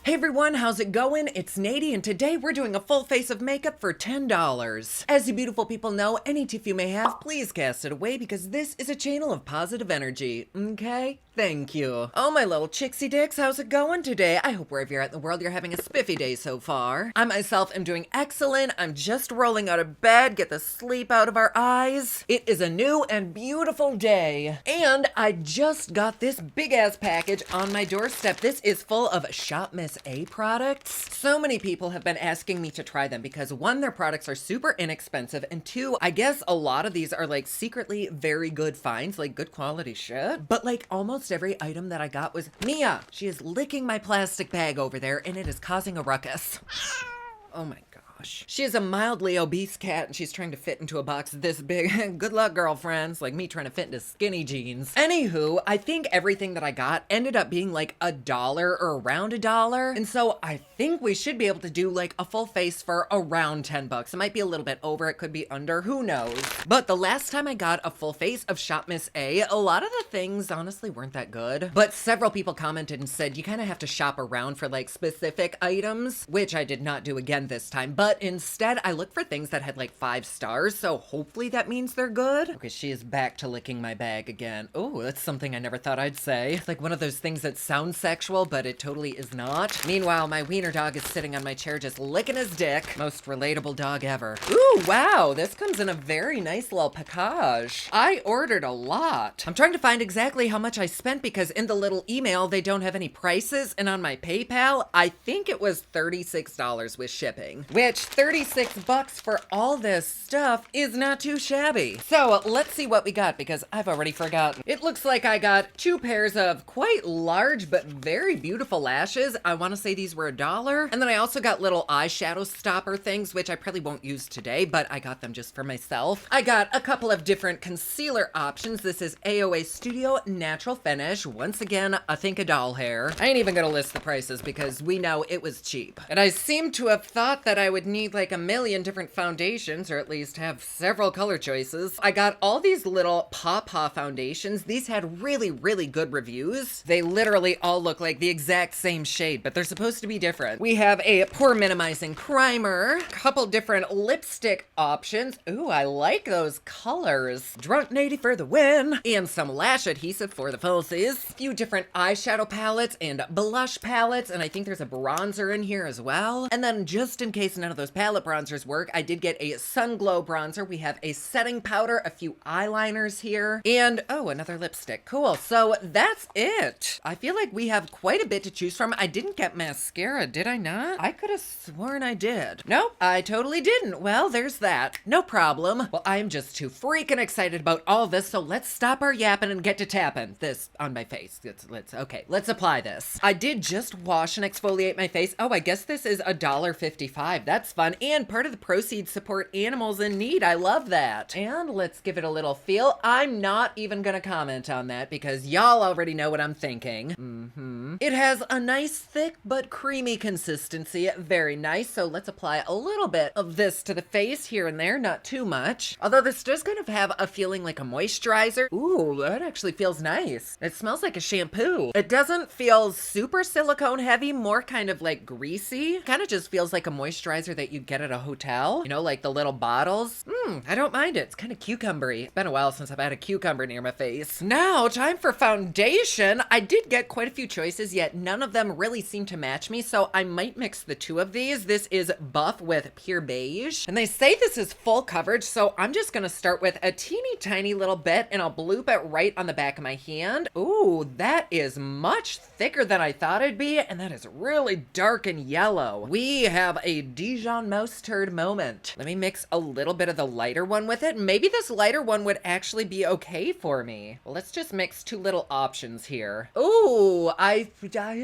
Hey everyone, how's it going? It's Nady, and today we're doing a full face of makeup for $10. As you beautiful people know, any tiff you may have, please cast it away because this is a channel of positive energy, okay? Thank you. Oh, my little chicksy dicks, how's it going today? I hope wherever you're at in the world, you're having a spiffy day so far. I myself am doing excellent. I'm just rolling out of bed, get the sleep out of our eyes. It is a new and beautiful day. And I just got this big ass package on my doorstep. This is full of ShopMissA products. So many people have been asking me to try them because one, their products are super inexpensive, and two, I guess a lot of these are like secretly very good finds, like good quality shit. But like almost every item that I got was Mia. She is licking my plastic bag over there and it is causing a ruckus. Oh my gosh. She is a mildly obese cat and she's trying to fit into a box this big. Good luck, girlfriends. Like me trying to fit into skinny jeans. Anywho, I think everything that I got ended up being like $1 or around $1. And so I think we should be able to do like a full face for around 10 bucks. It might be a little bit over, it could be under, who knows. But the last time I got a full face of ShopMissA, a lot of the things honestly weren't that good. But several people commented and said you kind of have to shop around for like specific items, which I did not do again this time. But instead, I looked for things that had like 5 stars, so hopefully that means they're good. Okay, she is back to licking my bag again. Oh, that's something I never thought I'd say. It's like one of those things that sounds sexual, but it totally is not. Meanwhile, my wiener dog is sitting on my chair just licking his dick. Most relatable dog ever. Ooh, wow, this comes in a very nice little package. I ordered a lot. I'm trying to find exactly how much I spent because in the little email, they don't have any prices, and on my PayPal, I think it was $36 with shipping. Which 36 bucks for all this stuff is not too shabby. So let's see what we got because I've already forgotten. It looks like I got 2 pairs of quite large but very beautiful lashes. I want to say these were $1. And then I also got little eyeshadow stopper things, which I probably won't use today, but I got them just for myself. I got a couple of different concealer options. This is AOA Studio Natural Finish. Once again, I think a doll hair. I ain't even gonna list the prices because we know it was cheap. And I seem to have thought that I would need like a million different foundations, or at least have several color choices. I got all these little Pawpaw Foundations. These had really, really good reviews. They literally all look like the exact same shade, but they're supposed to be different. We have a pore minimizing primer, couple different lipstick options. Ooh, I like those colors. Drunk Nady for the win. And some lash adhesive for the falsies. A few different eyeshadow palettes and blush palettes, and I think there's a bronzer in here as well. And then just in case none of those palette bronzers work, I did get a sun glow bronzer. We have a setting powder, a few eyeliners here, and oh, another lipstick. Cool. So that's it. I feel like we have quite a bit to choose from. I didn't get mascara, did I not? I could have sworn I did. Nope, I totally didn't. Well, there's that. No problem. Well, I'm just too freaking excited about all this, so let's stop our yapping and get to tapping this on my face. Let's apply this. I did just wash and exfoliate my face. Oh, I guess this is $1.55. That's fun. And part of the proceeds support animals in need. I love that. And let's give it a little feel. I'm not even gonna comment on that because y'all already know what I'm thinking. It has a nice thick but creamy consistency. Very nice. So let's apply a little bit of this to the face here and there, not too much. Although this does kind of have a feeling like a moisturizer. Ooh, that actually feels nice. It smells like a shampoo. It doesn't feel super silicone heavy, more kind of like greasy. Kind of just feels like a moisturizer that you get at a hotel. You know, like the little bottles. I don't mind it. It's kind of cucumbery. It's been a while since I've had a cucumber near my face. Now, time for foundation. I did get quite a few choices, yet none of them really seem to match me, so I might mix the two of these. This is Buff with Pure Beige, and they say this is full coverage, so I'm just gonna start with a teeny tiny little bit, and I'll bloop it right on the back of my hand. Ooh, that is much thicker than I thought it'd be, and that is really dark and yellow. We have a Dijon mouse turd moment. Let me mix a little bit of the lighter one with it. Maybe this lighter one would actually be okay for me. Well, let's just mix 2 little options here. Ooh, I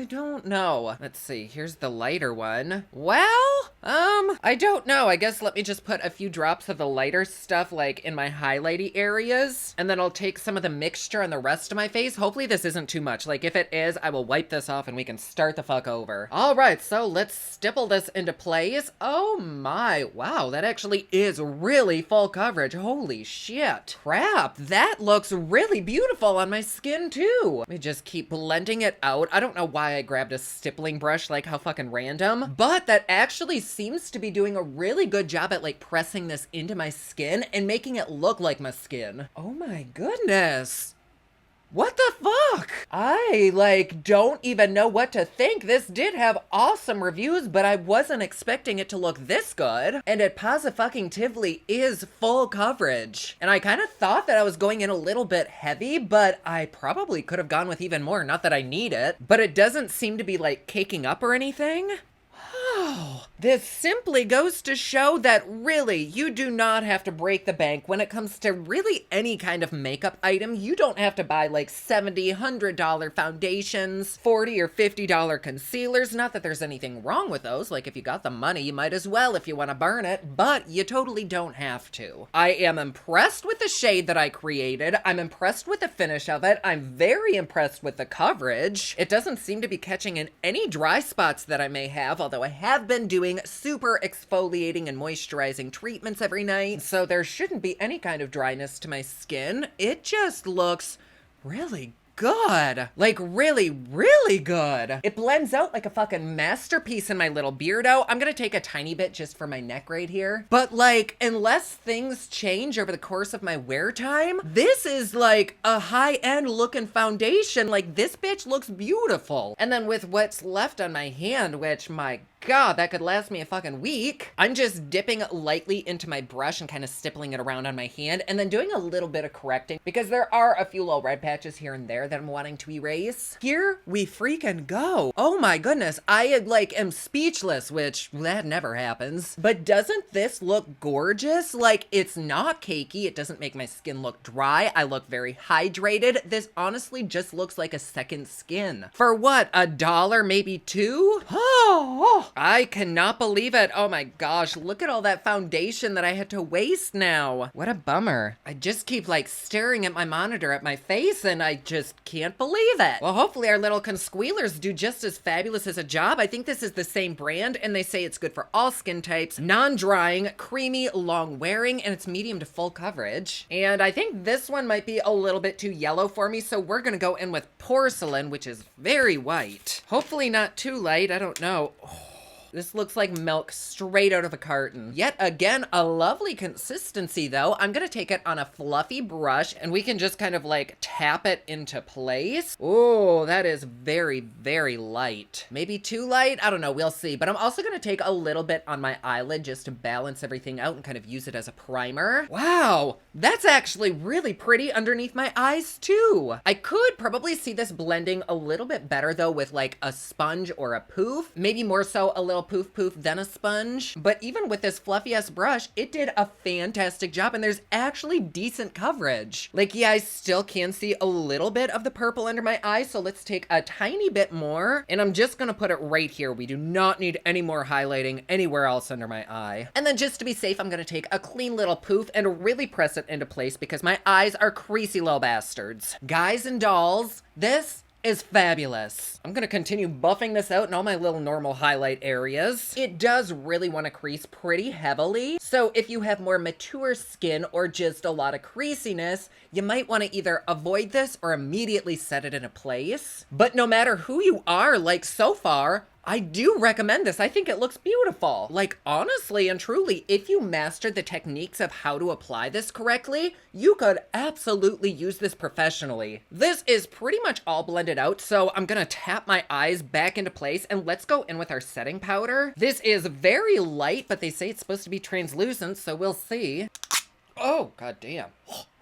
don't know. Let's see, here's the lighter one. Well, I don't know. I guess let me just put a few drops of the lighter stuff like in my highlighty areas, and then I'll take some of the mixture on the rest of my face. Hopefully this isn't too much. Like if it is, I will wipe this off and we can start the fuck over. All right, so let's stipple this into place. Oh, Oh my, wow, that actually is really full coverage. Holy shit. Crap, that looks really beautiful on my skin too. Let me just keep blending it out. I don't know why I grabbed a stippling brush, like how fucking random, but that actually seems to be doing a really good job at like pressing this into my skin and making it look like my skin. Oh my goodness. What the fuck? I, like, don't even know what to think. This did have awesome reviews, but I wasn't expecting it to look this good. And it positively is full coverage. And I kind of thought that I was going in a little bit heavy, but I probably could have gone with even more. Not that I need it, but it doesn't seem to be, like, caking up or anything. Oh, this simply goes to show that really you do not have to break the bank when it comes to really any kind of makeup item. You don't have to buy like $70, $100 foundations, $40 or $50 concealers. Not that there's anything wrong with those. Like if you got the money, you might as well if you want to burn it, but you totally don't have to. I am impressed with the shade that I created. I'm impressed with the finish of it. I'm very impressed with the coverage. It doesn't seem to be catching in any dry spots that I may have, although I have been doing super exfoliating and moisturizing treatments every night, so there shouldn't be any kind of dryness to my skin. It just looks really good. Like really, really good. It blends out like a fucking masterpiece in my little beardo. I'm gonna take a tiny bit just for my neck right here. But like, unless things change over the course of my wear time, this is like a high-end looking foundation. Like this bitch looks beautiful. And then with what's left on my hand, which my God, that could last me a fucking week. I'm just dipping lightly into my brush and kind of stippling it around on my hand and then doing a little bit of correcting because there are a few little red patches here and there that I'm wanting to erase. Here we freaking go. Oh my goodness. I like am speechless, which that never happens. But doesn't this look gorgeous? Like it's not cakey. It doesn't make my skin look dry. I look very hydrated. This honestly just looks like a second skin. For what, $1, maybe $2? Oh. I cannot believe it. Oh my gosh, look at all that foundation that I had to waste now. What a bummer. I just keep like staring at my monitor at my face and I just can't believe it. Well, hopefully our little consquealers do just as fabulous as a job. I think this is the same brand and they say it's good for all skin types, non-drying, creamy, long wearing, and it's medium to full coverage. And I think this one might be a little bit too yellow for me, so we're gonna go in with Porcelain, which is very white. Hopefully not too light, I don't know. This looks like milk straight out of a carton. Yet again, a lovely consistency though. I'm gonna take it on a fluffy brush and we can just kind of like tap it into place. Oh, that is very, very light. Maybe too light? I don't know, we'll see. But I'm also gonna take a little bit on my eyelid just to balance everything out and kind of use it as a primer. Wow, that's actually really pretty underneath my eyes too. I could probably see this blending a little bit better though with like a sponge or a poof. Maybe more so a little poof then a sponge. But even with this fluffy ass brush, it did a fantastic job and there's actually decent coverage. Like, yeah, I still can see a little bit of the purple under my eye, so let's take a tiny bit more and I'm just gonna put it right here. We do not need any more highlighting anywhere else under my eye. And then just to be safe, I'm gonna take a clean little poof and really press it into place because my eyes are creasy little bastards. Guys and dolls, this is fabulous. I'm gonna continue buffing this out in all my little normal highlight areas. It does really want to crease pretty heavily. So if you have more mature skin or just a lot of creasiness, you might want to either avoid this or immediately set it into place. But no matter who you are, like so far, I do recommend this. I think it looks beautiful. Like honestly and truly, if you mastered the techniques of how to apply this correctly, you could absolutely use this professionally. This is pretty much all blended out, so I'm gonna tap my eyes back into place and let's go in with our setting powder. This is very light, but they say it's supposed to be translucent, so we'll see. Oh, god damn.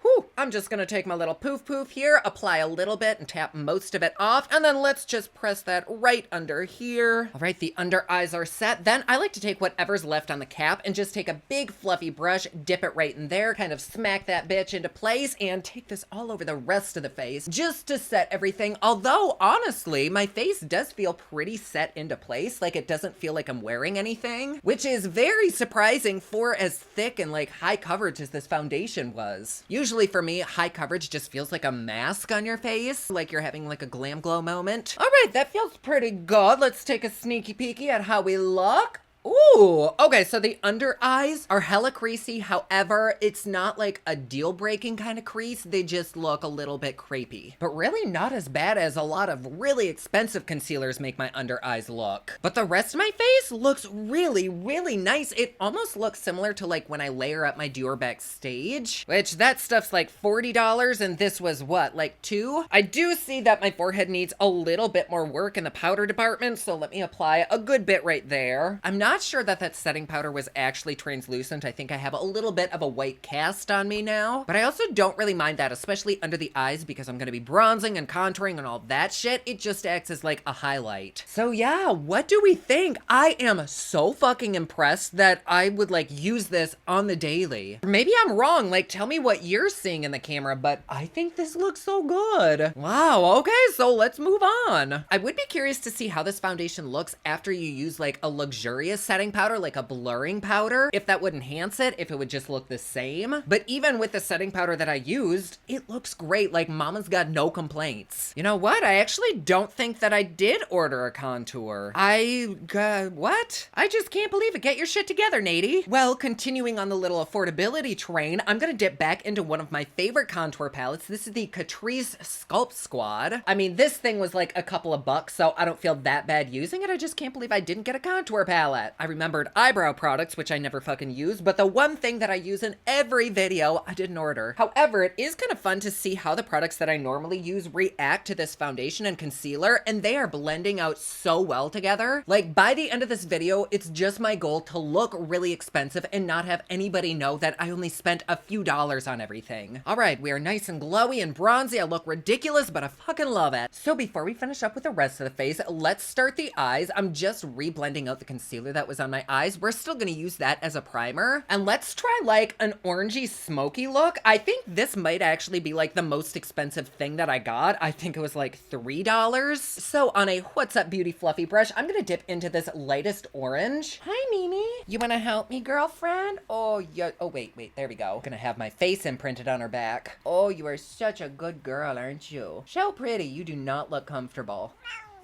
Whew. I'm just gonna take my little poof here, apply a little bit and tap most of it off, and then let's just press that right under here. All right, the under eyes are set. Then I like to take whatever's left on the cap and just take a big fluffy brush, dip it right in there, kind of smack that bitch into place, and take this all over the rest of the face just to set everything. Although, honestly, my face does feel pretty set into place. Like it doesn't feel like I'm wearing anything, which is very surprising for as thick and like high coverage as this foundation was. Usually for me, high coverage just feels like a mask on your face, like you're having like a glam glow moment. All right, that feels pretty good. Let's take a sneaky peeky at how we look. Ooh, okay, so the under eyes are hella creasy. However, it's not like a deal breaking kind of crease. They just look a little bit crepey, but really not as bad as a lot of really expensive concealers make my under eyes look. But the rest of my face looks really, really nice. It almost looks similar to like when I layer up my Dior backstage, which that stuff's like $40 and this was what, like $2? I do see that my forehead needs a little bit more work in the powder department, so let me apply a good bit right there. I'm not sure that that setting powder was actually translucent. I think I have a little bit of a white cast on me now, but I also don't really mind that, especially under the eyes, because I'm gonna be bronzing and contouring and all that shit. It just acts as like a highlight. So yeah, what do we think? I am so fucking impressed that I would like use this on the daily. Maybe I'm wrong, like tell me what you're seeing in the camera, but I think this looks so good. Wow, okay, so let's move on. I would be curious to see how this foundation looks after you use like a luxurious setting powder, like a blurring powder, if that would enhance it, if it would just look the same. But even with the setting powder that I used, it looks great. Like mama's got no complaints. You know what? I actually don't think that I did order a contour. What? I just can't believe it. Get your shit together, Nady. Well, continuing on the little affordability train, I'm gonna dip back into one of my favorite contour palettes. This is the Catrice Sculpt Squad. I mean, this thing was like a couple of bucks, so I don't feel that bad using it. I just can't believe I didn't get a contour palette. I remembered eyebrow products, which I never fucking use, but the one thing that I use in every video, I didn't order. However, it is kind of fun to see how the products that I normally use react to this foundation and concealer, and they are blending out so well together. Like, by the end of this video, it's just my goal to look really expensive and not have anybody know that I only spent a few dollars on everything. All right, we are nice and glowy and bronzy. I look ridiculous, but I fucking love it. So before we finish up with the rest of the face, let's start the eyes. I'm just re-blending out the concealer that was on my eyes. We're still gonna use that as a primer. And let's try like an orangey smoky look. I think this might actually be like the most expensive thing that I got. I think it was like $3. So on a What's Up Beauty Fluffy brush, I'm gonna dip into this lightest orange. Hi, Mimi. You wanna help me, girlfriend? Oh, yeah. Oh, wait, there we go. Gonna have my face imprinted on her back. Oh, you are such a good girl, aren't you? So pretty. You do not look comfortable.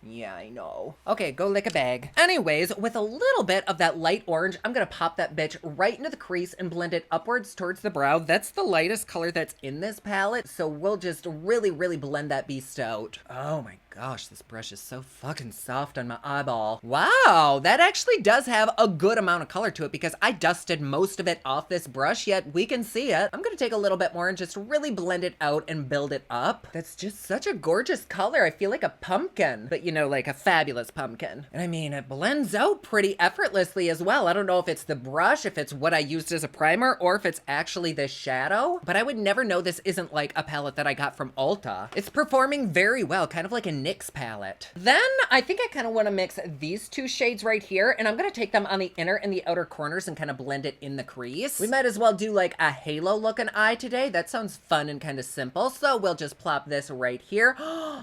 Yeah, I know. Okay, go lick a bag. Anyways, with a little bit of that light orange, I'm gonna pop that bitch right into the crease and blend it upwards towards the brow. That's the lightest color that's in this palette, so we'll just really, really blend that beast out. Oh my gosh, this brush is so fucking soft on my eyeball. Wow, that actually does have a good amount of color to it because I dusted most of it off this brush, yet we can see it. I'm gonna take a little bit more and just really blend it out and build it up. That's just such a gorgeous color. I feel like a pumpkin, but you know, like a fabulous pumpkin. And I mean, it blends out pretty effortlessly as well. I don't know if it's the brush, if it's what I used as a primer, or if it's actually the shadow, but I would never know this isn't like a palette that I got from Ulta. It's performing very well, kind of like a NYX palette. Then I think I kind of want to mix these two shades right here, and I'm going to take them on the inner and the outer corners and kind of blend it in the crease. We might as well do like a halo looking eye today. That sounds fun and kind of simple, so we'll just plop this right here.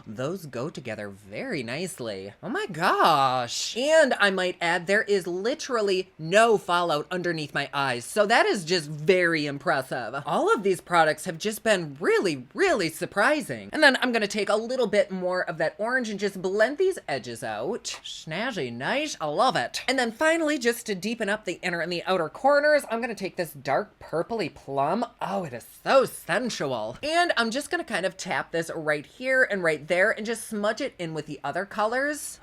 Those go together very nicely. Oh my gosh. And I might add, there is literally no fallout underneath my eyes, so that is just very impressive. All of these products have just been really, really surprising. And then I'm going to take a little bit more of that orange and just blend these edges out. Snazzy, nice, I love it. And then finally, just to deepen up the inner and the outer corners, I'm gonna take this dark purpley plum. Oh, it is so sensual. And I'm just gonna kind of tap this right here and right there and just smudge it in with the other colors.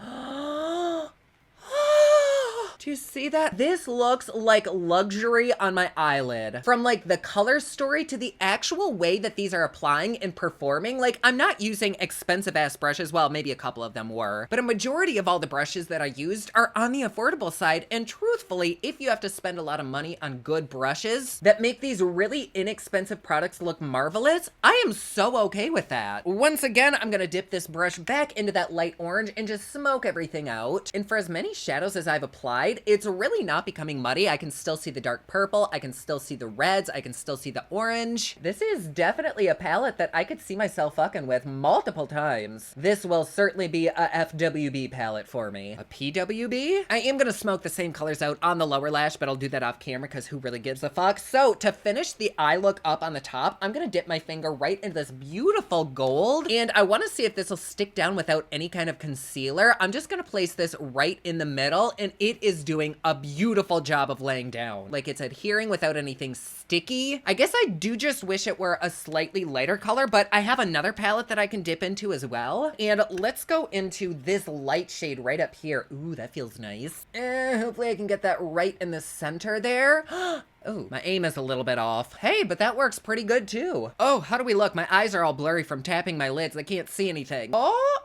Do you see that? This looks like luxury on my eyelid. From like the color story to the actual way that these are applying and performing. Like, I'm not using expensive ass brushes. Well, maybe a couple of them were, but a majority of all the brushes that I used are on the affordable side. And truthfully, if you have to spend a lot of money on good brushes that make these really inexpensive products look marvelous, I am so okay with that. Once again, I'm gonna dip this brush back into that light orange and just smoke everything out. And for as many shadows as I've applied, it's really not becoming muddy. I can still see the dark purple. I can still see the reds. I can still see the orange. This is definitely a palette that I could see myself fucking with multiple times. This will certainly be a FWB palette for me. A PWB? I am gonna smoke the same colors out on the lower lash, but I'll do that off camera because who really gives a fuck? So to finish the eye look up on the top, I'm gonna dip my finger right into this beautiful gold, and I wanna see if this will stick down without any kind of concealer. I'm just gonna place this right in the middle, and it is is doing a beautiful job of laying down. Like, it's adhering without anything sticky. I guess I do just wish it were a slightly lighter color, but I have another palette that I can dip into as well. And let's go into this light shade right up here. Ooh, that feels nice. Hopefully I can get that right in the center there. Oh, my aim is a little bit off. Hey, but that works pretty good too. Oh, how do we look? My eyes are all blurry from tapping my lids. I can't see anything. Oh,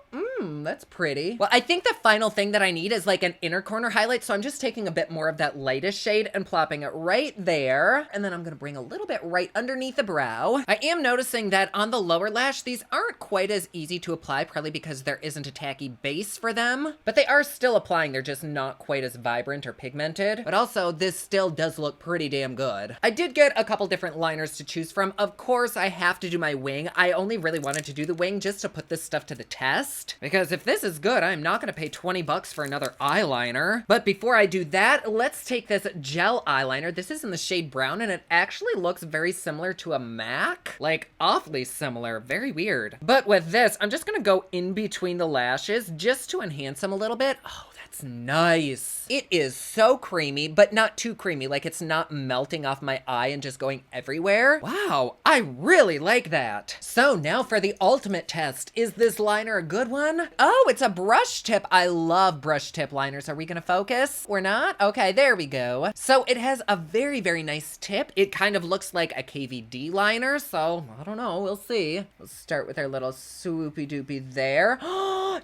that's pretty. Well, I think the final thing that I need is like an inner corner highlight. So I'm just taking a bit more of that lightest shade and plopping it right there. And then I'm gonna bring a little bit right underneath the brow. I am noticing that on the lower lash, these aren't quite as easy to apply, probably because there isn't a tacky base for them, but they are still applying. They're just not quite as vibrant or pigmented. But also this still does look pretty damn good. I did get a couple different liners to choose from. Of course, I have to do my wing. I only really wanted to do the wing just to put this stuff to the test, because if this is good, I'm not gonna pay 20 bucks for another eyeliner. But before I do that, let's take this gel eyeliner. This is in the shade brown, and it actually looks very similar to a MAC. Like, awfully similar. Very weird. But with this, I'm just gonna go in between the lashes just to enhance them a little bit. Oh, that's nice. It is so creamy, but not too creamy. Like, it's not melting off my eye and just going everywhere. Wow, I really like that. So now for the ultimate test. Is this liner a good one? Oh, it's a brush tip. I love brush tip liners. Are we gonna focus? We're not? Okay, there we go. So it has a very, very nice tip. It kind of looks like a KVD liner, so I don't know, we'll see. Let's start with our little swoopy doopy there.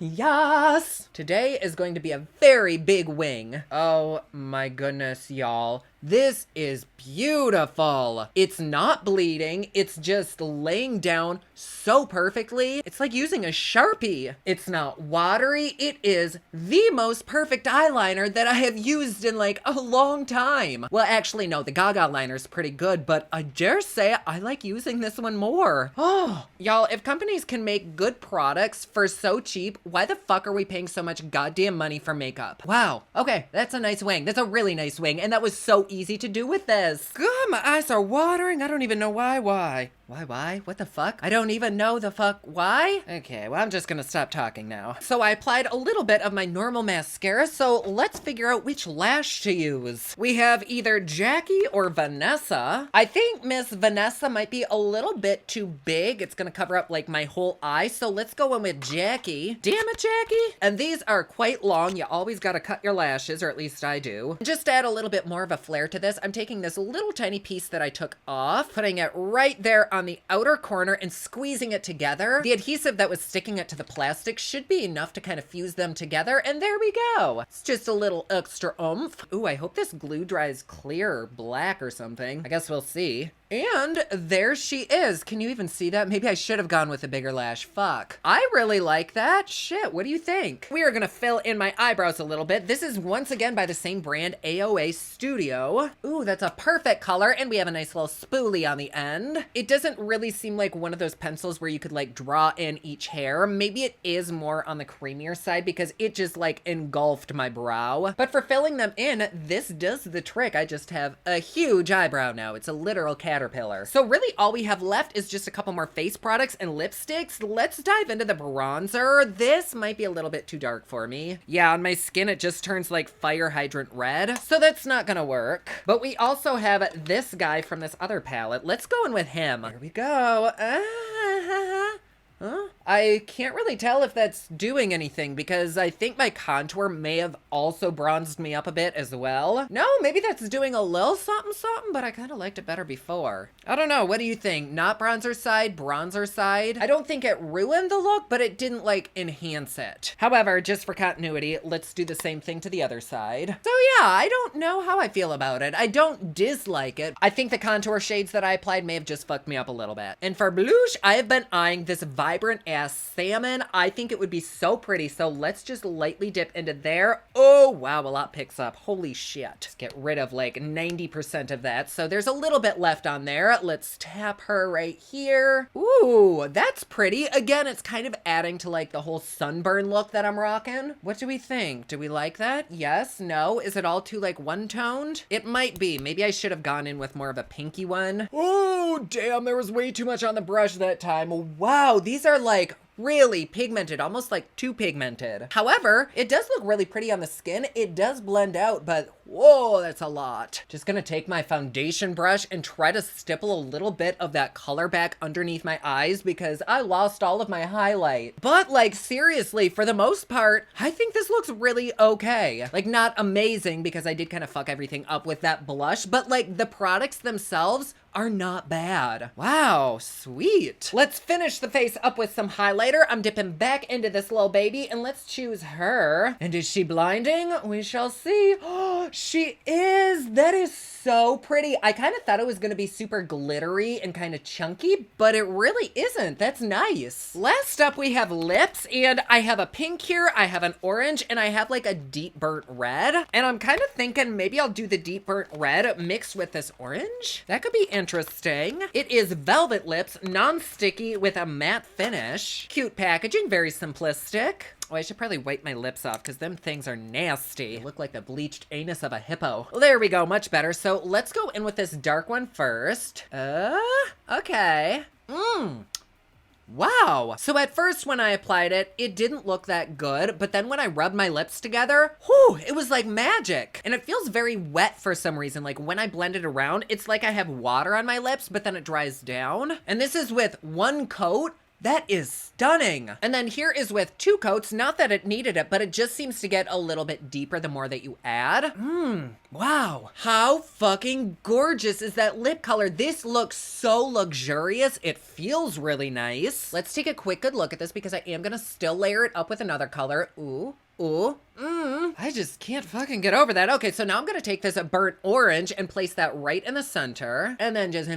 Yes! Today is going to be a very big wing. Oh my goodness, y'all. This is beautiful. It's not bleeding. It's just laying down so perfectly. It's like using a Sharpie. It's not watery. It is the most perfect eyeliner that I have used in like a long time. Well, actually, no, the Gaga liner is pretty good, but I dare say I like using this one more. Oh, y'all, if companies can make good products for so cheap, why the fuck are we paying so much goddamn money for makeup? Wow. Okay, that's a nice wing. That's a really nice wing, and that was so easy to do with this. God, my eyes are watering. I don't even know why. Why? What the fuck? I don't even know the fuck why. Okay, well, I'm just gonna stop talking now. So I applied a little bit of my normal mascara, so let's figure out which lash to use. We have either Jackie or Vanessa. I think Miss Vanessa might be a little bit too big. It's gonna cover up like my whole eye, so let's go in with Jackie. Damn it, Jackie. And these are quite long. You always gotta cut your lashes, or at least I do. Just to add a little bit more of a flare to this, I'm taking this little tiny piece that I took off, putting it right there on the outer corner and squeezing it together. The adhesive that was sticking it to the plastic should be enough to kind of fuse them together, and there we go. It's just a little extra oomph. Ooh, I hope this glue dries clear or black or something. I guess we'll see. And there she is. Can you even see that? Maybe I should have gone with a bigger lash. Fuck. I really like that. Shit, what do you think? We are gonna fill in my eyebrows a little bit. This is once again by the same brand, AOA Studio. Ooh, that's a perfect color, and we have a nice little spoolie on the end. It doesn't really seem like one of those pencils where you could like draw in each hair. Maybe it is more on the creamier side because it just like engulfed my brow. But for filling them in, this does the trick. I just have a huge eyebrow now. It's a literal caterpillar. So really all we have left is just a couple more face products and lipsticks. Let's dive into the bronzer. This might be a little bit too dark for me. Yeah, on my skin it just turns like fire hydrant red, so that's not gonna work. But we also have this guy from this other palette. Let's go in with him. Here we go. Huh? I can't really tell if that's doing anything because I think my contour may have also bronzed me up a bit as well. No, maybe that's doing a little something, but I kind of liked it better before. I don't know. What do you think? Not bronzer side, bronzer side? I don't think it ruined the look, but it didn't like enhance it. However, just for continuity, let's do the same thing to the other side. So yeah, I don't know how I feel about it. I don't dislike it. I think the contour shades that I applied may have just fucked me up a little bit. And for blush, I have been eyeing this vibrant ass salmon. I think it would be so pretty, so let's just lightly dip into there. Oh wow, a lot picks up. Holy shit. Just get rid of like 90% of that, so there's a little bit left on there. Let's tap her right here. Ooh, that's pretty. Again, it's kind of adding to like the whole sunburn look that I'm rocking. What do we think? Do we like that? Yes? No? Is it all too like one-toned? It might be. Maybe I should have gone in with more of a pinky one. Oh damn, there was way too much on the brush that time. Wow, these these are like really pigmented, almost like too pigmented. However, it does look really pretty on the skin. It does blend out, but whoa, that's a lot. Just gonna take my foundation brush and try to stipple a little bit of that color back underneath my eyes because I lost all of my highlight. But like seriously, for the most part, I think this looks really okay. Like not amazing because I did kind of fuck everything up with that blush, but like the products themselves are not bad. Wow, sweet. Let's finish the face up with some highlighter. I'm dipping back into this little baby and let's choose her. And is she blinding? We shall see. Oh, she is. That is so pretty. I kind of thought it was going to be super glittery and kind of chunky, but it really isn't. That's nice. Last up, we have lips, and I have a pink here, I have an orange, and I have like a deep burnt red. And I'm kind of thinking maybe I'll do the deep burnt red mixed with this orange. That could be interesting. It is velvet lips, non-sticky with a matte finish. Cute packaging, very simplistic. Oh, I should probably wipe my lips off because them things are nasty. They look like the bleached anus of a hippo. There we go, much better. So let's go in with this dark one first. Okay. Wow. So at first when I applied it, it didn't look that good, but then when I rubbed my lips together, whew, it was like magic. And it feels very wet for some reason. Like when I blend it around, it's like I have water on my lips, but then it dries down. And this is with one coat. That is stunning. And then here is with 2 coats, not that it needed it, but it just seems to get a little bit deeper the more that you add. Wow. How fucking gorgeous is that lip color? This looks so luxurious. It feels really nice. Let's take a quick good look at this because I am gonna still layer it up with another color. Ooh. Ooh. I just can't fucking get over that. Okay, so now I'm gonna take this burnt orange and place that right in the center. And then just...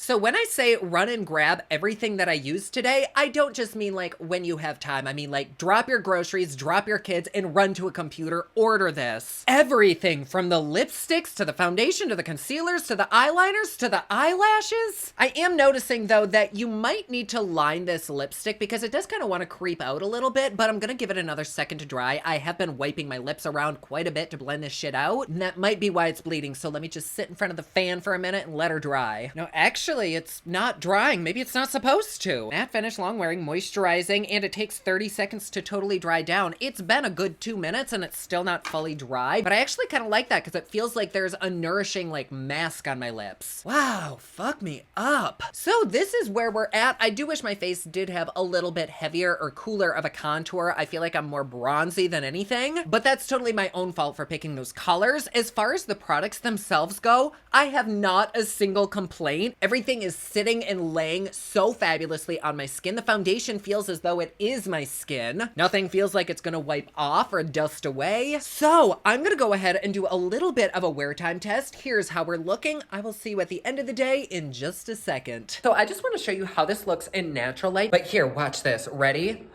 So when I say run and grab everything that I used today, I don't just mean like when you have time. I mean like drop your groceries, drop your kids, and run to a computer, order this. Everything from the lipsticks to the foundation to the concealers to the eyeliners to the eyelashes. I am noticing though that you might need to line this lipstick because it does kind of want to creep out a little bit, but I'm gonna give it another second to dry. I have been wiping my lips around quite a bit to blend this shit out, and that might be why it's bleeding. So let me just sit in front of the fan for a minute and let her dry. No, actually, it's not drying. Maybe it's not supposed to. Matte finish, long wearing, moisturizing, and it takes 30 seconds to totally dry down. It's been a good 2 minutes and it's still not fully dry, but I actually kind of like that because it feels like there's a nourishing like mask on my lips. Wow, fuck me up. So this is where we're at. I do wish my face did have a little bit heavier or cooler of a contour. I feel like I'm more bronzy than anything, but that's totally my own fault for picking those colors. As far as the products themselves go, I have not a single complaint. Everything is sitting and laying so fabulously on my skin. The foundation feels as though it is my skin. Nothing feels like it's gonna wipe off or dust away. So I'm gonna go ahead and do a little bit of a wear time test. Here's how we're looking. I will see you at the end of the day in just a second. So I just want to show you how this looks in natural light, but here, watch this. Ready?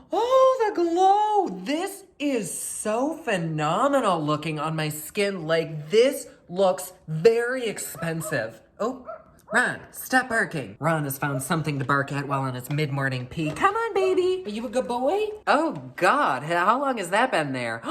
Oh, the glow. This is so phenomenal looking on my skin. Like, this looks very expensive. Oh, Ron, stop barking. Ron has found something to bark at while on his mid-morning pee. Come on, baby. Are you a good boy? Oh, God. How long has that been there?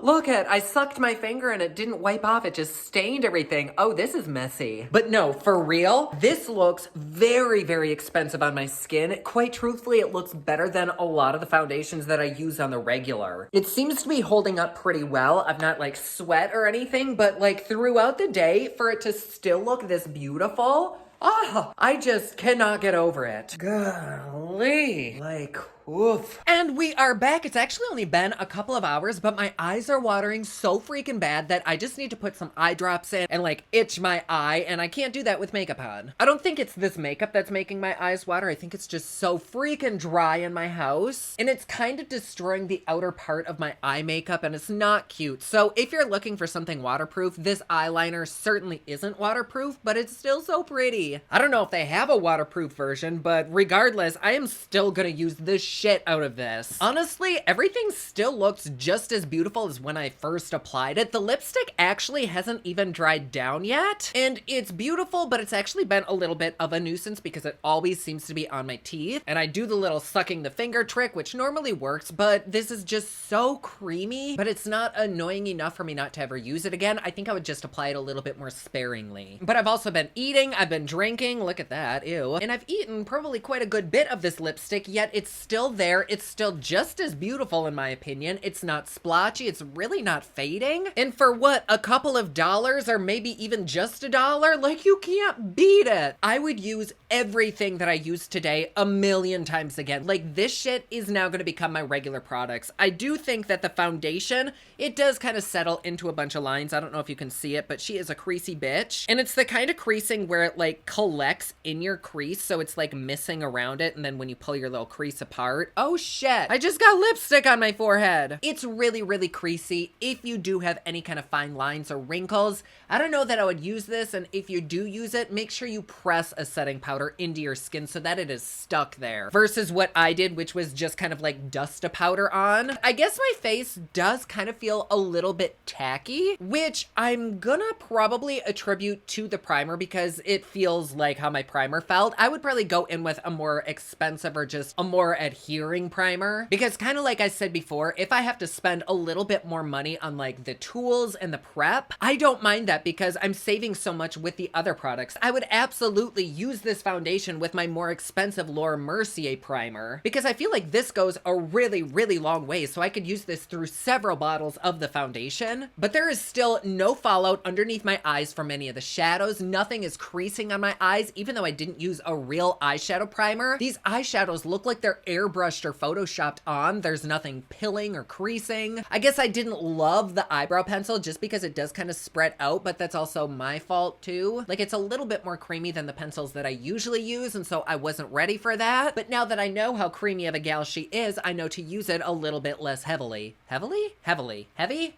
Look at, I sucked my finger and it didn't wipe off. It just stained everything. Oh, this is messy. But no, for real, this looks very, very expensive on my skin. Quite truthfully, it looks better than a lot of the foundations that I use on the regular. It seems to be holding up pretty well. I've not like sweat or anything, but like throughout the day, for it to still look this beautiful, oh, I just cannot get over it. Golly. Like, oof. And we are back. It's actually only been a couple of hours, but my eyes are watering so freaking bad that I just need to put some eye drops in and like itch my eye, and I can't do that with makeup on. I don't think it's this makeup that's making my eyes water. I think it's just so freaking dry in my house, and it's kind of destroying the outer part of my eye makeup, and it's not cute. So if you're looking for something waterproof, this eyeliner certainly isn't waterproof, but it's still so pretty. I don't know if they have a waterproof version, but regardless, I am still gonna use this shit out of this. Honestly, everything still looks just as beautiful as when I first applied it. The lipstick actually hasn't even dried down yet, and it's beautiful, but it's actually been a little bit of a nuisance because it always seems to be on my teeth, and I do the little sucking the finger trick, which normally works, but this is just so creamy, but it's not annoying enough for me not to ever use it again. I think I would just apply it a little bit more sparingly. But I've also been eating, I've been drinking, look at that, ew, and I've eaten probably quite a good bit of this this lipstick yet. It's still there. It's still just as beautiful in my opinion. It's not splotchy. It's really not fading. And for what, a couple of dollars or maybe even just $1? Like, you can't beat it. I would use everything that I used today a million times again. Like, this shit is now going to become my regular products. I do think that the foundation, it does kind of settle into a bunch of lines. I don't know if you can see it, but she is a creasy bitch. And it's the kind of creasing where it like collects in your crease, so it's like missing around it, and then when you pull your little crease apart, oh shit, I just got lipstick on my forehead. It's really, really creasy. If you do have any kind of fine lines or wrinkles, I don't know that I would use this, and if you do use it, make sure you press a setting powder into your skin so that it is stuck there, versus what I did, which was just kind of like dust a powder on. I guess my face does kind of feel a little bit tacky, which I'm gonna probably attribute to the primer because it feels like how my primer felt. I would probably go in with a more expensive or just a more adhering primer, because kind of like I said before, if I have to spend a little bit more money on like the tools and the prep, I don't mind that because I'm saving so much with the other products. I would absolutely use this foundation with my more expensive Laura Mercier primer because I feel like this goes a really, really long way, so I could use this through several bottles of the foundation. But there is still no fallout underneath my eyes from any of the shadows. Nothing is creasing on my eyes, even though I didn't use a real eyeshadow primer. These eyeshadows look like they're airbrushed or photoshopped on. There's nothing pilling or creasing. I guess I didn't love the eyebrow pencil just because it does kind of spread out, but that's also my fault too. Like, it's a little bit more creamy than the pencils that I usually use, and so I wasn't ready for that. But now that I know how creamy of a gal she is, I know to use it a little bit less heavily. Heavy?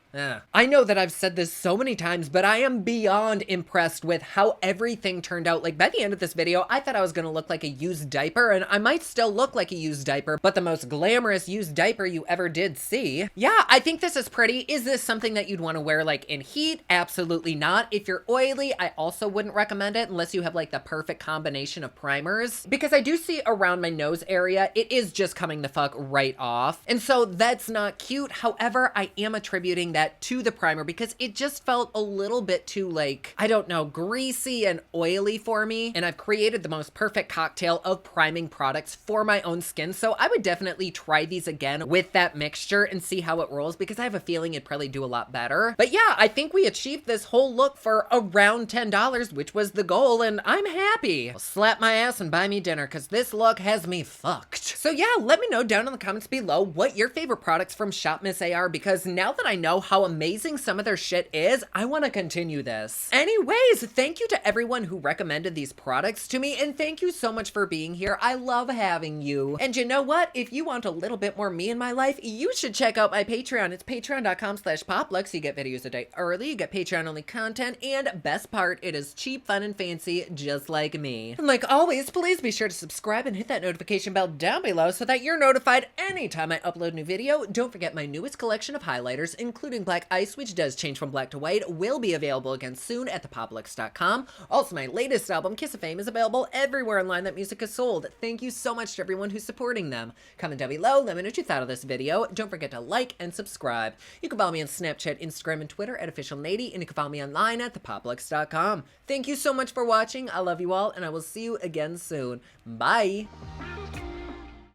I know that I've said this so many times, but I am beyond impressed with how everything turned out. Like, by the end of this video, I thought I was gonna look like a used diaper, and I might still look like a used diaper, but the most glamorous used diaper you ever did see. Yeah, I think this is pretty. Is this something that you'd want to wear like in heat? Absolutely not. If you're oily, I also wouldn't recommend it unless you have like the perfect combination of primers, because I do see around my nose area, it is just coming the fuck right off. And so that's not cute. However, I am attributing that to the primer because it just felt a little bit too, like, I don't know, greasy and oily for me. And I've created the most perfect cocktail of priming products for my own skin. So I would definitely try these again with that mixture and see how it rolls, because I have a feeling it'd probably do a lot better. But yeah, I think we achieved this whole look for around $10, which was the goal, and I'm happy. I'll slap my ass and buy me dinner because this look has me fucked. So yeah, let me know down in the comments below what your favorite products from ShopMissA are, because now that I know how amazing some of their shit is, I want to continue this. Anyways, thank you to everyone who recommended these products to me, and thank you so much for being here. I love having you. And you know what? If you want a little bit more me in my life, you should check out my Patreon. It's patreon.com/poplux. You get videos a day early, you get Patreon only content, and best part, it is cheap, fun, and fancy, just like me. And like always, please be sure to subscribe and hit that notification bell down below so that you're notified anytime I upload a new video. Don't forget my newest collection of highlighters, including Black Ice, which does change from black to white, will be available again soon at thepawplux.com. Also, my latest album, Kiss of Fame, is available everywhere online that music is sold. Thank you so much to everyone who's supporting them. Comment down below, let me know what you thought of this video. Don't forget to like and subscribe. You can follow me on Snapchat, Instagram, and Twitter at officialnady, and you can follow me online at thepawplux.com. Thank you so much for watching. I love you all, and I will see you again soon. Bye!